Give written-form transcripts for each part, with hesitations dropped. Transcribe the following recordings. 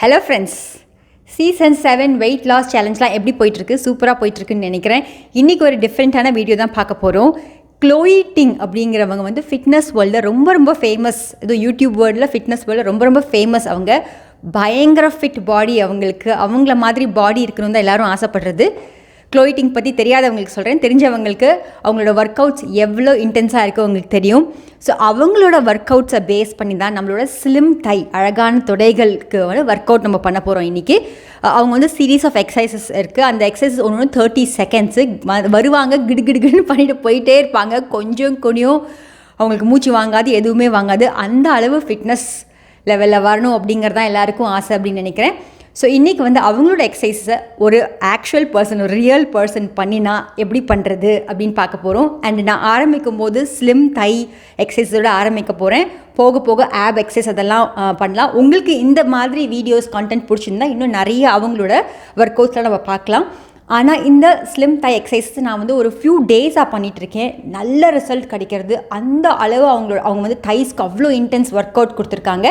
Hello friends, season 7 weight loss சேலஞ்ச்லாம் எப்படி போயிட்டுருக்கு? சூப்பராக போயிட்டுருக்குன்னு நினைக்கிறேன். இன்றைக்கி ஒரு டிஃப்ரெண்ட்டான வீடியோ தான் பார்க்க போகிறோம். க்ளோயி டிங் அப்படிங்கிறவங்க வந்து ஃபிட்னஸ் வேர்ல்டில் ரொம்ப ஃபேமஸ். இது யூடியூப் வேர்ல்டில் ஃபிட்னஸ் வேர்ல்டில் ரொம்ப ஃபேமஸ். அவங்க பயங்கர ஃபிட் பாடி, அவங்கள மாதிரி பாடி இருக்கணும் தான் எல்லோரும் ஆசைப்படுறது. க்ளோயி டிங் பற்றி தெரியாதவங்களுக்கு சொல்கிறேன், தெரிஞ்சவங்களுக்கு அவங்களோட ஒர்க் அவுட்ஸ் எவ்வளோ இன்டென்ஸாக இருக்குது அவங்களுக்கு தெரியும். ஸோ அவங்களோட ஒர்க் அவுட்ஸை பேஸ் பண்ணி தான் நம்மளோட ஸ்லிம் தை, அழகான தொடைகளுக்கு வந்து ஒர்க் அவுட் நம்ம பண்ண போகிறோம் இன்றைக்கி. அவங்க வந்து சீரீஸ் ஆஃப் எக்ஸசைசஸ் இருக்குது. அந்த எக்ஸசைஸ் ஒன்று 30 செகண்ட்ஸு வருவாங்க, கிடுகிடுன்னு பண்ணிட்டு போயிட்டே இருப்பாங்க. கொஞ்சம் அவங்களுக்கு மூச்சு வாங்காது, எதுவுமே வாங்காது. அந்த அளவு ஃபிட்னஸ் லெவலில் வரணும் அப்படிங்கிறது தான் எல்லாருக்கும் ஆசை அப்படின்னு நினைக்கிறேன். ஸோ இன்றைக்கி வந்து அவங்களோட எக்ஸசைஸை ஒரு ஆக்சுவல் பர்சன், ஒரு ரியல் பர்சன் பண்ணினா எப்படி பண்ணுறது அப்படின்னு பார்க்க போகிறோம். அண்ட் நான் ஆரம்பிக்கும் போது ஸ்லிம் தை எக்ஸசைஸோடு ஆரம்பிக்க போகிறேன். போக போக ஆப் எக்ஸசைஸ் அதெல்லாம் பண்ணலாம். உங்களுக்கு இந்த மாதிரி வீடியோஸ் கண்டென்ட் பிடிச்சிருந்தா இன்னும் நிறைய அவங்களோட ஒர்க் அவுட்ஸ்லாம் நம்ம பார்க்கலாம். ஆனால் இந்த ஸ்லிம் தை எக்ஸசைஸ் நான் வந்து ஒரு ஃபியூ டேஸாக பண்ணிகிட்ருக்கேன். நல்ல ரிசல்ட் கிடைக்கிறது. அந்த அளவு அவங்க வந்து தைஸ்க்கு அவ்வளோ இன்டென்ஸ் ஒர்க் அவுட் கொடுத்துருக்காங்க.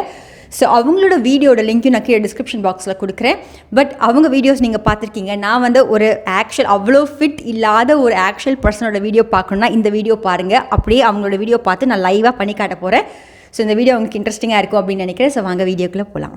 ஸோ அவங்களோட வீடியோட லிங்க்கும் நான் கீழே டிஸ்கிரிப்ஷன் பாக்ஸில் கொடுக்குறேன். பட் அவங்க வீடியோஸ் நீங்கள் பார்த்துருக்கீங்க. நான் வந்து ஒரு அவ்வளோ ஃபிட் இல்லாத ஒரு ஆக்சுவல் பர்சனோட வீடியோ பார்க்கணுன்னா இந்த வீடியோ பாருங்கள். அப்படியே அவங்களோட வீடியோ பார்த்து நான் லைவாக பண்ணி காட்ட போகிறேன். ஸோ இந்த வீடியோ உங்களுக்கு இன்ட்ரெஸ்டிங்காக இருக்கும் அப்படின்னு நினைக்கிறேன். ஸோ வாங்க வீடியோக்குள்ளே போகலாம்.